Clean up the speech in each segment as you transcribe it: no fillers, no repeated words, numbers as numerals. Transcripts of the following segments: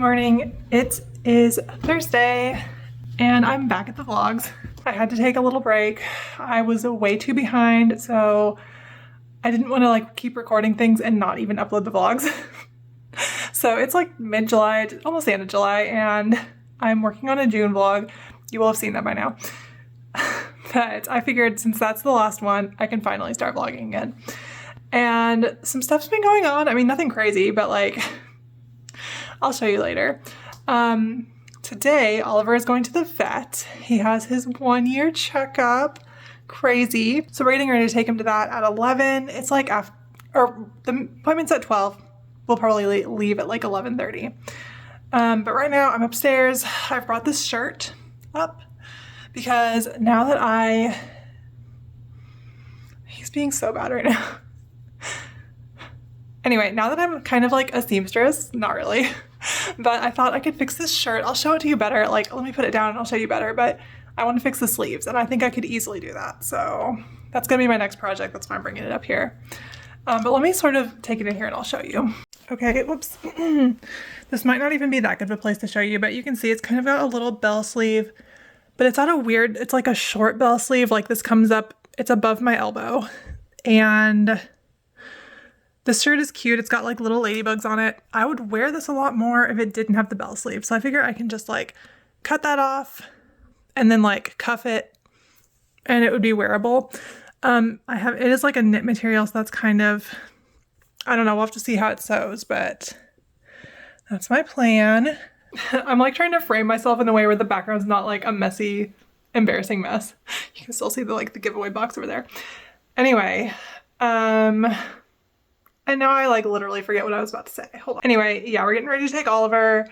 morning. It is Thursday and I'm back at the vlogs. I had to take a little break. I was way too behind, so I didn't want to like keep recording things and not even upload the vlogs. So it's like mid-July, almost the end of July, and I'm working on a June vlog. You will have seen that by now. But I figured since that's the last one, I can finally start vlogging again. And some stuff's been going on. I mean, nothing crazy, but like, I'll show you later. Today, Oliver is going to the vet. He has his 1-year checkup. Crazy. So we're getting ready to take him to that at 11. It's like after, or the appointment's at 12. We'll probably leave at like 11:30. But right now I'm upstairs. I've brought this shirt up because now that he's being so bad right now. Anyway, now that I'm kind of like a seamstress, not really, but I thought I could fix this shirt. I'll show it to you better. Like, let me put it down and I'll show you better, but I want to fix the sleeves and I think I could easily do that. So that's gonna be my next project. That's why I'm bringing it up here. But let me sort of take it in here and I'll show you. Okay, whoops. This might not even be that good of a place to show you, but you can see it's kind of got a little bell sleeve, but it's on a weird, it's like a short bell sleeve. Like this comes up, it's above my elbow. And this shirt is cute. It's got like little ladybugs on it. I would wear this a lot more if it didn't have the bell sleeve. So I figure I can just like cut that off and then like cuff it and it would be wearable. It is like a knit material, so that's kind of, I don't know, we'll have to see how it sews, but that's my plan. I'm like trying to frame myself in a way where the background's not like a messy, embarrassing mess. You can still see the giveaway box over there. Anyway, and now I like literally forget what I was about to say. Hold on. Anyway, yeah, we're getting ready to take Oliver.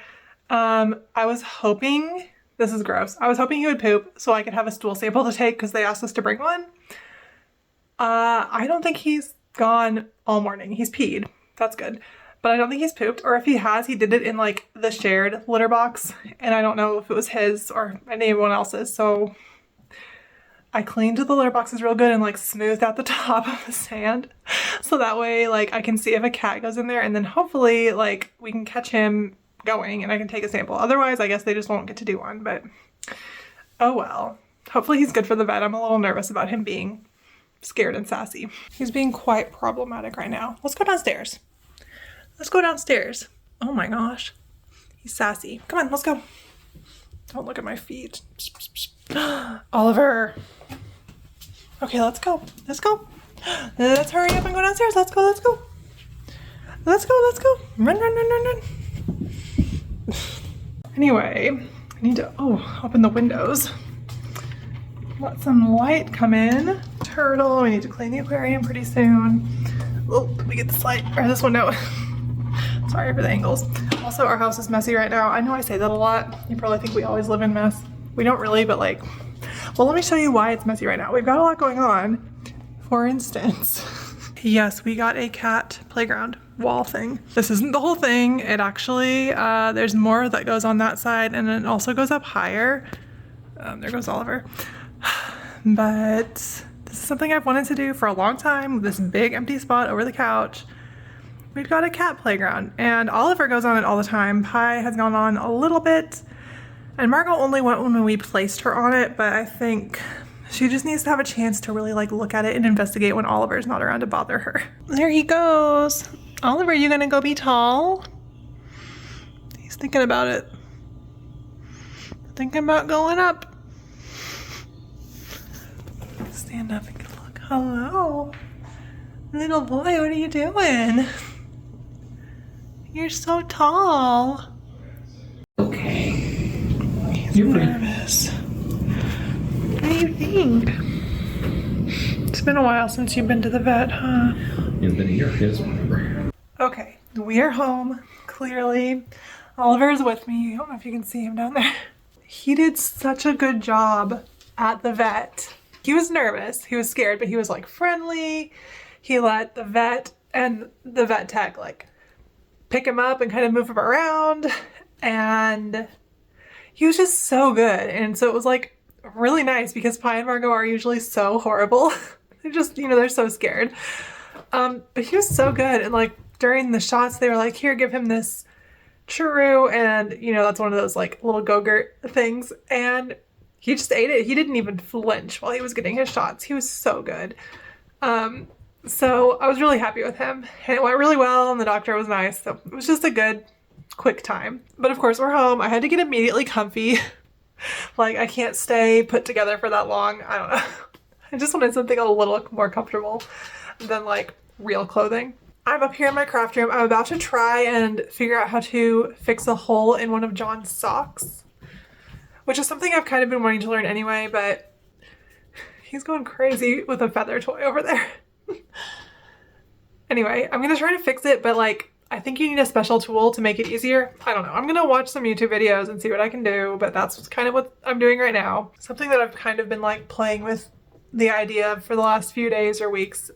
I was hoping, this is gross, I was hoping he would poop so I could have a stool sample to take because they asked us to bring one. I don't think he's gone all morning. He's peed. That's good. But I don't think he's pooped, or if he has, he did it in like the shared litter box and I don't know if it was his or anyone else's. So I cleaned the litter boxes real good and like smoothed out the top of the sand. So that way like I can see if a cat goes in there and then hopefully like we can catch him going and I can take a sample. Otherwise, I guess they just won't get to do one, but oh well. Hopefully he's good for the vet. I'm a little nervous about him being scared and sassy. He's being quite problematic right now. Let's go downstairs. Let's go downstairs. Oh my gosh. He's sassy. Come on, let's go. Don't look at my feet. Oliver. Okay, let's go. Let's go. Let's hurry up and go downstairs. Let's go, let's go. Let's go, let's go. Run, run, run, run, run. Anyway, I need to, open the windows. Let some light come in. Turtle, we need to clean the aquarium pretty soon. Oh, let me get this light, or this window. Sorry for the angles. Also, our house is messy right now. I know I say that a lot. You probably think we always live in mess. We don't really, but like, well, let me show you why it's messy right now. We've got a lot going on. For instance, yes, we got a cat playground wall thing. This isn't the whole thing. It actually, there's more that goes on that side and it also goes up higher. There goes Oliver. But this is something I've wanted to do for a long time. This big empty spot over the couch. We've got a cat playground and Oliver goes on it all the time. Pi has gone on a little bit and Margot only went when we placed her on it, but I think she just needs to have a chance to really like look at it and investigate when Oliver's not around to bother her. There he goes. Oliver, you gonna go be tall? He's thinking about it. Thinking about going up. Stand up and get a look. Hello. Little boy, what are you doing? You're so tall. Okay. He's nervous. What do you think? It's been a while since you've been to the vet, huh? It's been a year, his whatever. Okay, we are home, clearly. Oliver is with me. I don't know if you can see him down there. He did such a good job at the vet. He was nervous, he was scared, but he was like friendly. He let the vet and the vet tech like pick him up and kind of move him around. And he was just so good. And so it was like really nice because Pi and Margot are usually so horrible. They're just, they're so scared. But he was so good. And like during the shots, they were like, here, give him this churro, and you know, that's one of those like little Go-Gurt things, and he just ate it. He didn't even flinch while he was getting his shots. He was so good. So I was really happy with him, and it went really well, and the doctor was nice, so it was just a good quick time. But of course we're home. I had to get immediately comfy. Like, I can't stay put together for that long. I don't know. I just wanted something a little more comfortable than like real clothing. I'm up here in my craft room. I'm about to try and figure out how to fix a hole in one of John's socks, which is something I've kind of been wanting to learn anyway, but he's going crazy with a feather toy over there. Anyway, I'm gonna try to fix it, but like, I think you need a special tool to make it easier. I don't know. I'm gonna watch some YouTube videos and see what I can do, but that's kind of what I'm doing right now. Something that I've kind of been like playing with the idea of for the last few days or weeks.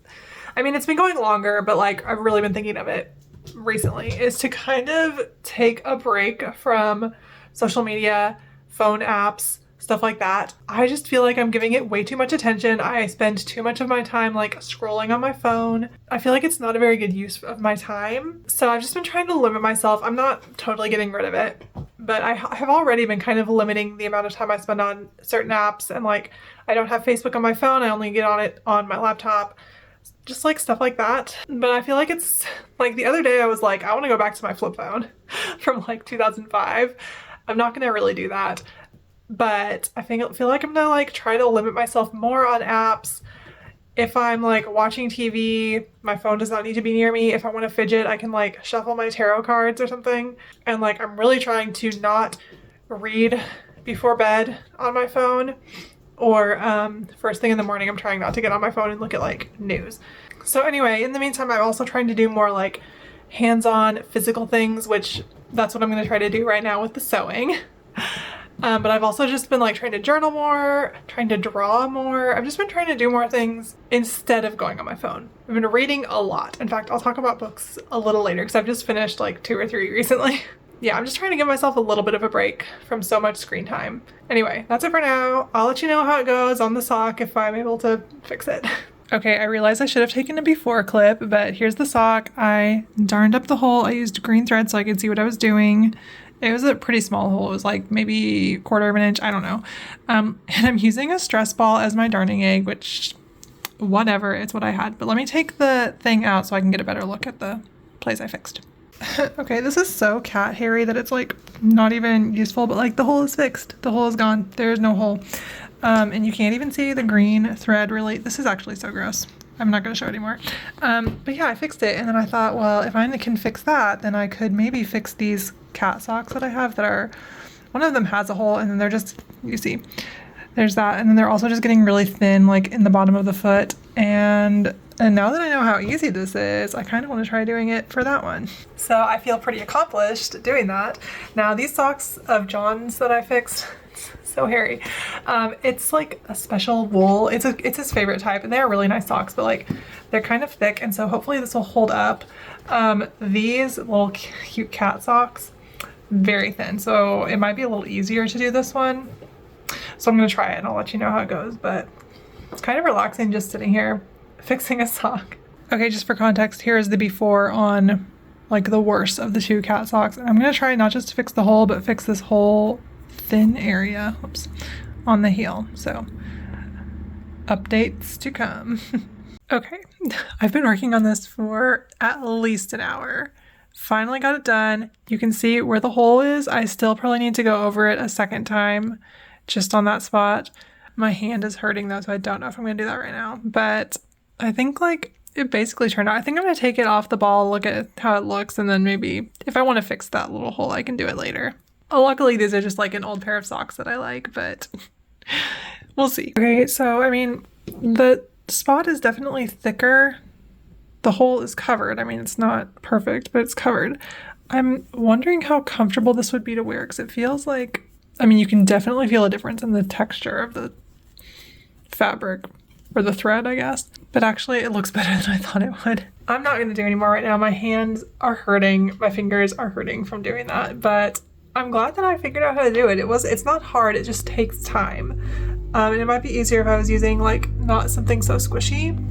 I mean, it's been going longer, but like, I've really been thinking of it recently, is to kind of take a break from social media, phone apps, stuff like that. I just feel like I'm giving it way too much attention. I spend too much of my time like scrolling on my phone. I feel like it's not a very good use of my time. So I've just been trying to limit myself. I'm not totally getting rid of it, but I have already been kind of limiting the amount of time I spend on certain apps, and like, I don't have Facebook on my phone. I only get on it on my laptop. Just like stuff like that. But I feel like it's like, the other day I was like, I want to go back to my flip phone from like 2005. I'm not gonna really do that. But I feel like I'm gonna like try to limit myself more on apps. If I'm like watching TV, my phone does not need to be near me. If I want to fidget, I can like shuffle my tarot cards or something. And like, I'm really trying to not read before bed on my phone, or first thing in the morning. I'm trying not to get on my phone and look at like news. So anyway, in the meantime, I'm also trying to do more like hands-on physical things, which that's what I'm gonna try to do right now with the sewing. But I've also just been like trying to journal more, trying to draw more. I've just been trying to do more things instead of going on my phone. I've been reading a lot. In fact, I'll talk about books a little later because I've just finished like 2 or 3 recently. Yeah, I'm just trying to give myself a little bit of a break from so much screen time. Anyway, that's it for now. I'll let you know how it goes on the sock if I'm able to fix it. Okay, I realized I should have taken a before clip, but here's the sock. I darned up the hole. I used green thread so I could see what I was doing. It was a pretty small hole. It was like maybe 1/4 of an inch. I don't know. And I'm using a stress ball as my darning egg, which, whatever, it's what I had. But let me take the thing out so I can get a better look at the place I fixed. Okay, this is so cat hairy that it's like not even useful, but like the hole is fixed. The hole is gone. There is no hole. And you can't even see the green thread really. This is actually so gross. I'm not going to show it anymore. But yeah, I fixed it. And then I thought, well, if I can fix that, then I could maybe fix these cat socks that I have that are, one of them has a hole, and then they're just, you see, there's that. And then they're also just getting really thin, like in the bottom of the foot. And now that I know how easy this is, I kind of want to try doing it for that one. So I feel pretty accomplished doing that. Now these socks of John's that I fixed, so hairy. It's like a special wool. It's his favorite type, and they're really nice socks, but like they're kind of thick, and so hopefully this will hold up. These little cute cat socks, very thin, so it might be a little easier to do this one. So I'm gonna try it and I'll let you know how it goes, but it's kind of relaxing just sitting here fixing a sock. Okay, just for context, here is the before on like the worst of the 2 cat socks. And I'm gonna try not just to fix the hole, but fix this whole thin area, oops, on the heel. So updates to come. Okay, I've been working on this for at least an hour. Finally got it done. You can see where the hole is. I still probably need to go over it a second time just on that spot. My hand is hurting though, so I don't know if I'm gonna do that right now, but I think like it basically turned out. I think I'm gonna take it off the ball, look at how it looks, and then maybe if I want to fix that little hole, I can do it later. Luckily, these are just like an old pair of socks that I like, but we'll see. Okay, so I mean, the spot is definitely thicker. The hole is covered. I mean, it's not perfect, but it's covered. I'm wondering how comfortable this would be to wear, because it feels like, I mean, you can definitely feel a difference in the texture of the fabric, or the thread, I guess. But actually, it looks better than I thought it would. I'm not going to do any more right now. My hands are hurting. My fingers are hurting from doing that, but I'm glad that I figured out how to do it. It's not hard, it just takes time. And it might be easier if I was using like not something so squishy.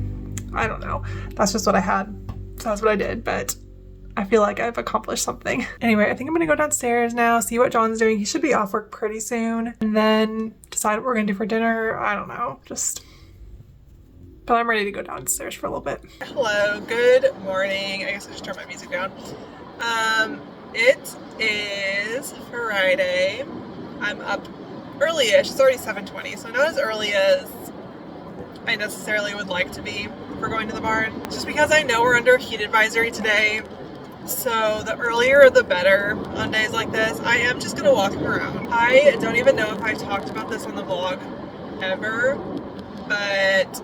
I don't know. That's just what I had. So that's what I did, but I feel like I've accomplished something. Anyway, I think I'm gonna go downstairs now, see what John's doing. He should be off work pretty soon, and then decide what we're gonna do for dinner. I don't know, but I'm ready to go downstairs for a little bit. Hello, good morning. I guess I should turn my music down. It is Friday. I'm up early-ish. It's already 7:20, so not as early as I necessarily would like to be for going to the barn. Just because I know we're under a heat advisory today, so the earlier the better on days like this. I am just gonna walk him around. I don't even know if I talked about this on the vlog ever, but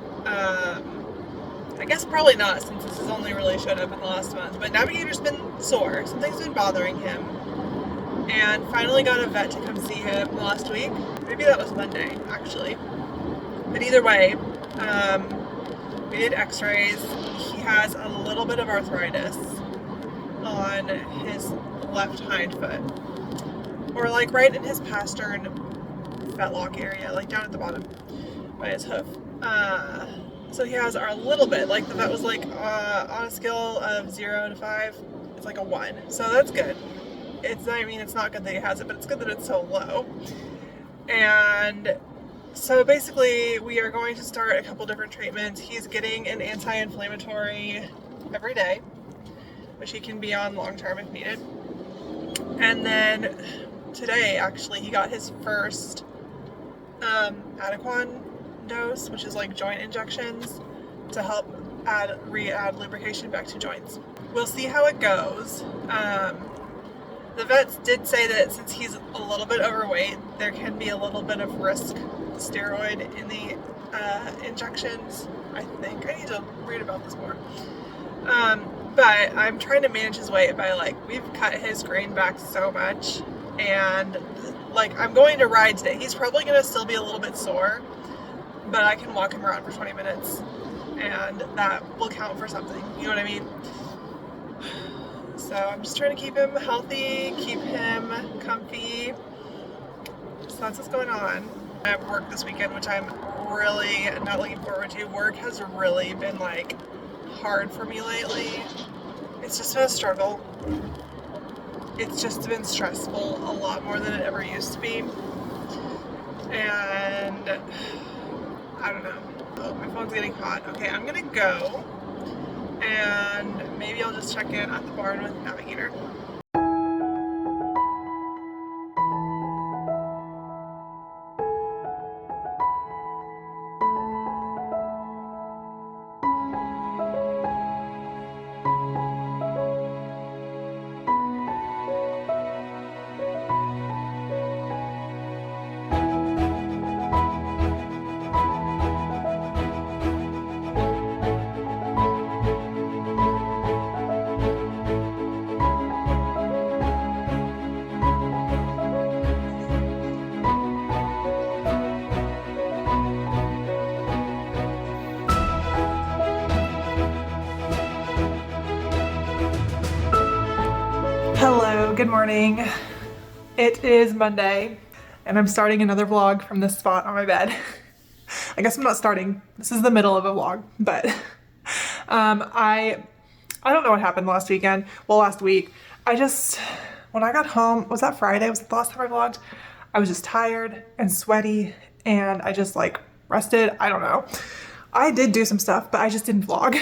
I guess probably not, since this has only really showed up in the last month. But Navigator's been sore. Something's been bothering him. And finally got a vet to come see him last week. Maybe that was Monday, actually. But either way, we did x-rays. He has a little bit of arthritis on his left hind foot. Or like right in his pastern fetlock area, like down at the bottom by his hoof. So he has a little bit, like the vet was like, on a scale of 0 to 5, it's like a 1. So that's good. It's not good that he has it, but it's good that it's so low. And so basically we are going to start a couple different treatments. He's getting an anti-inflammatory every day, which he can be on long-term if needed. And then today, actually, he got his first Adequan dose, which is like joint injections to help re-add lubrication back to joints. We'll see how it goes. The vets did say that since he's a little bit overweight, there can be a little bit of risk steroid in the injections. I think I need to read about this more. But I'm trying to manage his weight by we've cut his grain back so much, and I'm going to ride today. He's probably going to still be a little bit sore, but I can walk him around for 20 minutes and that will count for something. You know what I mean? So I'm just trying to keep him healthy, keep him comfy. So that's what's going on. I have work this weekend, which I'm really not looking forward to. Work has really been hard for me lately. It's just been a struggle. It's just been stressful a lot more than it ever used to be. And I don't know. Oh, my phone's getting hot. Okay, I'm gonna go. And maybe I'll just check in at the barn with Navigator. Hello, good morning. It is Monday and I'm starting another vlog from this spot on my bed. I guess I'm not starting. This is the middle of a vlog, but I don't know what happened last weekend. Well, last week. When I got home, was that Friday? Was it the last time I vlogged? I was just tired and sweaty and I just rested. I don't know. I did do some stuff, but I just didn't vlog.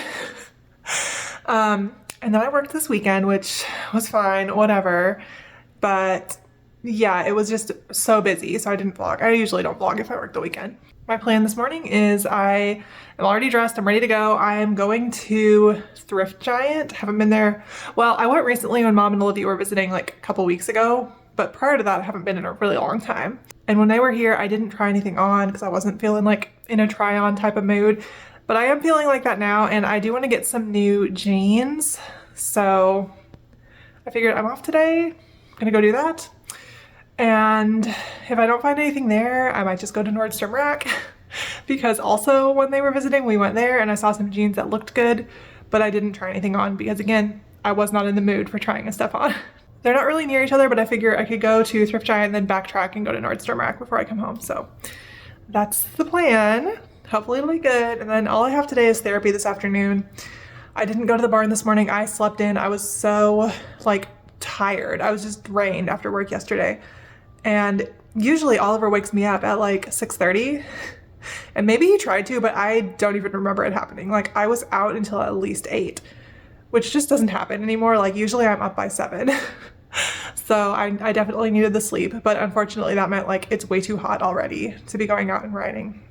And then I worked this weekend, which was fine, whatever. But yeah, it was just so busy, so I didn't vlog. I usually don't vlog if I work the weekend. My plan this morning is I am already dressed, I'm ready to go. I am going to Thrift Giant. Haven't been there. Well, I went recently when Mom and Olivia were visiting a couple weeks ago, but prior to that, I haven't been in a really long time. And when they were here, I didn't try anything on because I wasn't feeling in a try on type of mood. But I am feeling like that now, and I do want to get some new jeans. So I figured I'm off today. I'm gonna go do that. And if I don't find anything there, I might just go to Nordstrom Rack because also when they were visiting, we went there and I saw some jeans that looked good, but I didn't try anything on because again, I was not in the mood for trying stuff on. They're not really near each other, but I figure I could go to Thrift Giant, then backtrack and go to Nordstrom Rack before I come home. So that's the plan. Hopefully it'll be good. And then all I have today is therapy this afternoon. I didn't go to the barn this morning. I slept in. I was so like tired. I was just drained after work yesterday. And usually Oliver wakes me up at like 6:30. And maybe he tried to, but I don't even remember it happening. Like I was out until at least 8, which just doesn't happen anymore. Like usually I'm up by 7. So I definitely needed the sleep, but unfortunately that meant like it's way too hot already to be going out and riding.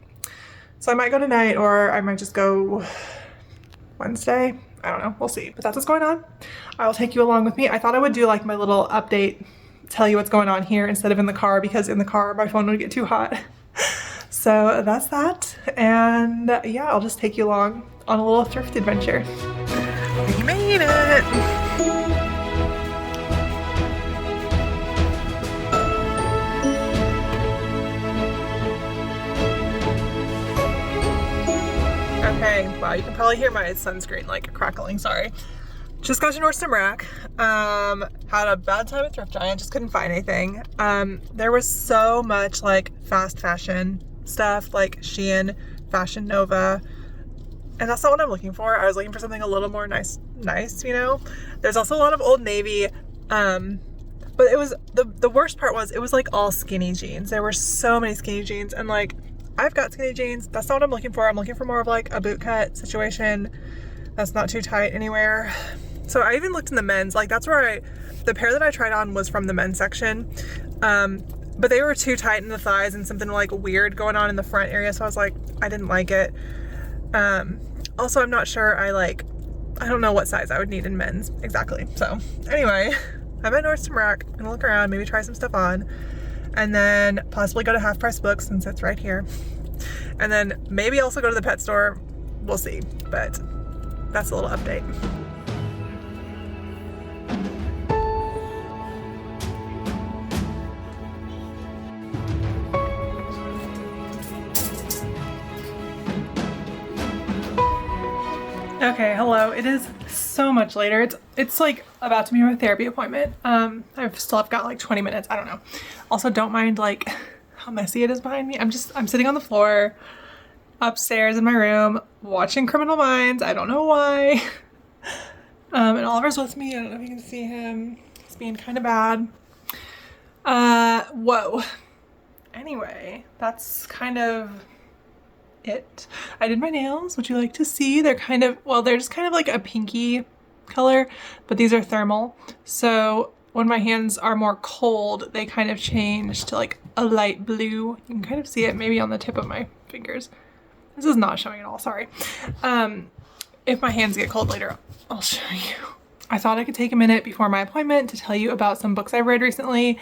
So I might go tonight, or I might just go Wednesday. I don't know, we'll see. But that's what's going on. I'll take you along with me. I thought I would do like my little update, tell you what's going on here instead of in the car, because in the car my phone would get too hot. So that's that. And yeah, I'll just take you along on a little thrift adventure. We made it. Okay, wow, you can probably hear my sunscreen like crackling, sorry. Just got to Nordstrom Rack. Had a bad time at Thrift Giant, just couldn't find anything. There was so much like fast fashion stuff, like Shein, Fashion Nova, and that's not what I'm looking for. I was looking for something a little more nice, you know? There's also a lot of Old Navy, but it was, the worst part was it was like all skinny jeans. There were so many skinny jeans, and like, I've got skinny jeans. That's not what I'm looking for. I'm looking for more of like a boot cut situation that's not too tight anywhere. So I even looked in the men's, like that's where the pair that I tried on was from the men's section. But they were too tight in the thighs and something like weird going on in the front area. So I was like, I didn't like it. Also, I'm not sure I don't know what size I would need in men's exactly. So anyway, I'm at Nordstrom Rack. I'm gonna look around, maybe try some stuff on, and then possibly go to Half Price Books since it's right here. And then maybe also go to the pet store. We'll see, but that's a little update. Okay, hello. It is so much later. It's like about to be my therapy appointment. I've got like 20 minutes. I don't know. Also, don't mind like how messy it is behind me. I'm sitting on the floor upstairs in my room watching Criminal Minds. I don't know why. And Oliver's with me. I don't know if you can see him. He's being kind of bad. Whoa. Anyway, that's kind of it. I did my nails. Would you like to see? They're just kind of like a pinky color, but these are thermal. So when my hands are more cold, they kind of change to like a light blue. You can kind of see it maybe on the tip of my fingers. This is not showing at all, sorry. If my hands get cold later, I'll show you. I thought I could take a minute before my appointment to tell you about some books I've read recently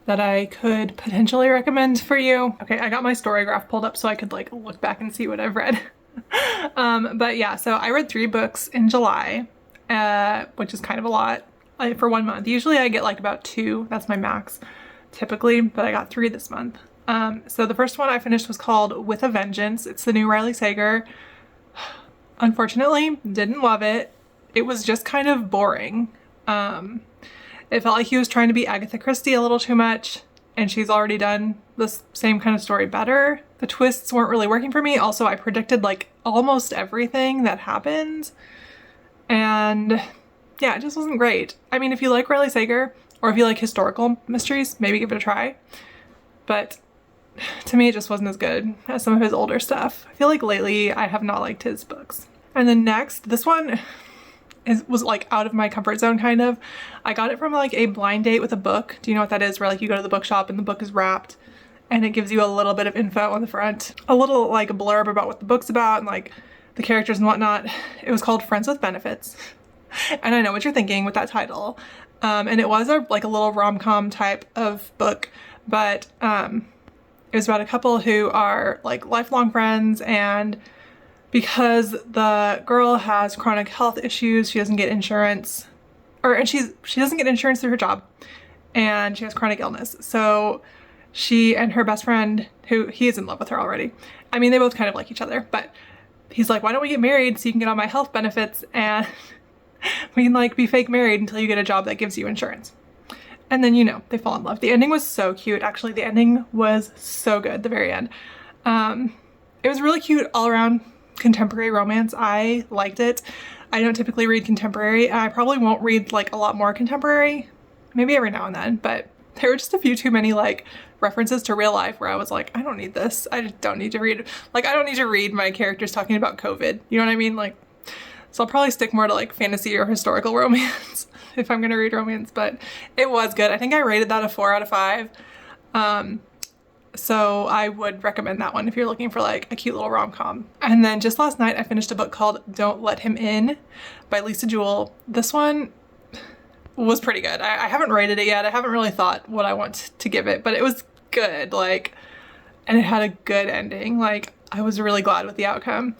that I could potentially recommend for you. Okay, I got my Storygraph pulled up so I could like look back and see what I've read. But yeah, so I read 3 books in July, which is kind of a lot for 1 month. Usually I get like about 2, that's my max typically, but I got 3 this month. So the first one I finished was called With a Vengeance. It's the new Riley Sager. Unfortunately, didn't love it. It was just kind of boring. It felt like he was trying to be Agatha Christie a little too much, and she's already done this same kind of story better. The twists weren't really working for me. Also, I predicted like almost everything that happened, and yeah, it just wasn't great. I mean, if you like Riley Sager, or if you like historical mysteries, maybe give it a try. But to me, it just wasn't as good as some of his older stuff. I feel like lately I have not liked his books. And then next, this one was like out of my comfort zone kind of. I got it from like a blind date with a book. Do you know what that is? Where like you go to the bookshop and the book is wrapped and it gives you a little bit of info on the front. A little like a blurb about what the book's about and like the characters and whatnot. It was called Friends with Benefits. And I know what you're thinking with that title. And it was like a little rom-com type of book, but it was about a couple who are like lifelong friends, and because the girl has chronic health issues, she doesn't get insurance, and she doesn't get insurance through her job, and she has chronic illness. So she and her best friend, who he is in love with her already. I mean, they both kind of like each other, but he's like, why don't we get married so you can get all my health benefits and we can like be fake married until you get a job that gives you insurance. And then, you know, they fall in love. The ending was so cute. Actually, the ending was so good, the very end. It was really cute all around contemporary romance. I liked it. I don't typically read contemporary. I probably won't read like a lot more contemporary, maybe every now and then, but there were just a few too many like references to real life where I was like, I don't need this. I just don't need to read, like, I don't need to read my characters talking about COVID. You know what I mean? Like, so I'll probably stick more to like fantasy or historical romance if I'm gonna read romance, but it was good. I think I rated that a 4 out of 5. So I would recommend that one if you're looking for like a cute little rom-com. And then just last night I finished a book called Don't Let Him In by Lisa Jewell. This one was pretty good. I haven't rated it yet. I haven't really thought what I want to give it, but it was good. Like, and it had a good ending. Like, I was really glad with the outcome.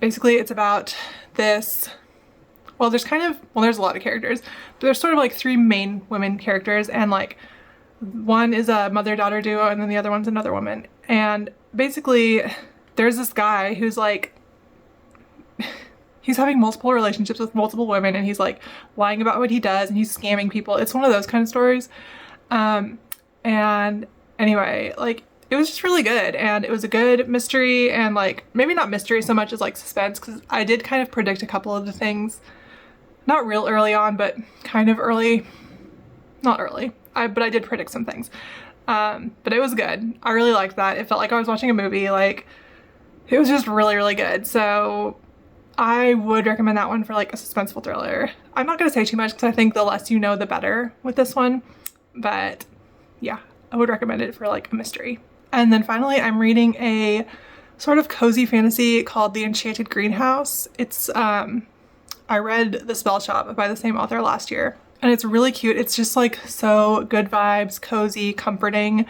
Basically it's about this, well, there's a lot of characters, but there's sort of like 3 main women characters, and like one is a mother-daughter duo and then the other one's another woman. And basically there's this guy who's like, he's having multiple relationships with multiple women, and he's like lying about what he does, and he's scamming people. It's one of those kind of stories. And anyway, like, it was just really good, and it was a good mystery, and like, maybe not mystery so much as like suspense, because I did kind of predict a couple of the things, not real early on, but kind of early, not early, but I did predict some things. But it was good. I really liked that. It felt like I was watching a movie. Like, it was just really, really good. So I would recommend that one for like a suspenseful thriller. I'm not going to say too much because I think the less you know, the better with this one. But yeah, I would recommend it for like a mystery. And then finally, I'm reading a sort of cozy fantasy called The Enchanted Greenhouse. It's, I read The Spell Shop by the same author last year, and it's really cute. It's just like so good vibes, cozy, comforting,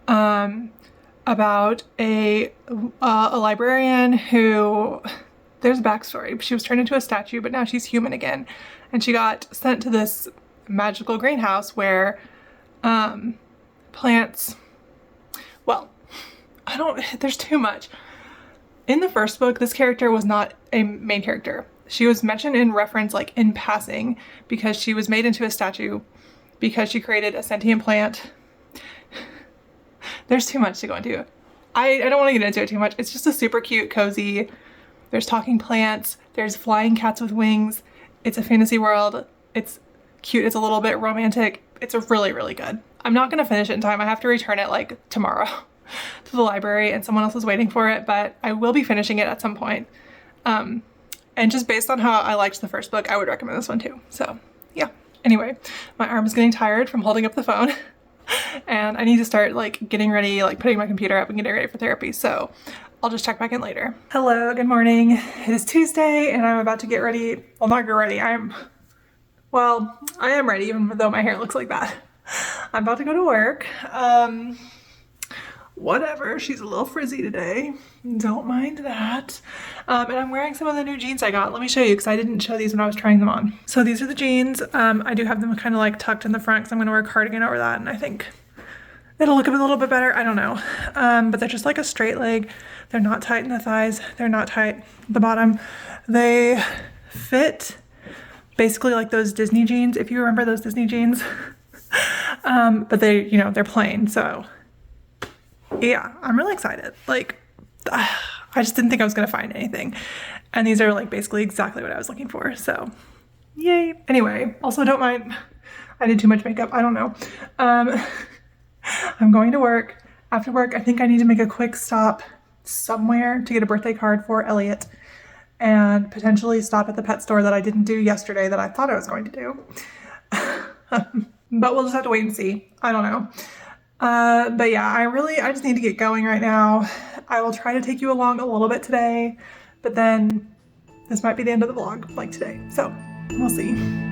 about a librarian who, there's a backstory. She was turned into a statue, but now she's human again. And she got sent to this magical greenhouse where plants, well, there's too much. In the first book, this character was not a main character. She was mentioned in reference, like in passing, because she was made into a statue because she created a sentient plant. There's too much to go into. I don't want to get into it too much. It's just a super cute, cozy, there's talking plants, there's flying cats with wings. It's a fantasy world. It's cute. It's a little bit romantic. It's a really, really good. I'm not going to finish it in time. I have to return it like tomorrow to the library, and someone else is waiting for it, but I will be finishing it at some point. And just based on how I liked the first book, I would recommend this one too. So yeah. Anyway, my arm is getting tired from holding up the phone and I need to start like getting ready, like putting my computer up and getting ready for therapy. So I'll just check back in later. Hello, good morning. It is Tuesday and I'm about to get ready. Well, not get ready. I am ready even though my hair looks like that. I'm about to go to work. Whatever, she's a little frizzy today. Don't mind that. And I'm wearing some of the new jeans I got. Let me show you because I didn't show these when I was trying them on. So these are the jeans. I do have them kind of like tucked in the front because I'm going to wear a cardigan over that, and I think it'll look a little bit better. I don't know. But they're just like a straight leg. They're not tight in the thighs. They're not tight at the bottom. They fit basically like those Disney jeans, if you remember those Disney jeans. But they, you know, they're plain. So yeah, I'm really excited. Like, I just didn't think I was going to find anything. And these are like basically exactly what I was looking for. So yay. Anyway, also don't mind, I did too much makeup. I don't know. I'm going to work. After work, I think I need to make a quick stop somewhere to get a birthday card for Elliot and potentially stop at the pet store that I didn't do yesterday that I thought I was going to do. But we'll just have to wait and see. I don't know. But yeah, I just need to get going right now. I will try to take you along a little bit today, but then this might be the end of the vlog like today. So we'll see.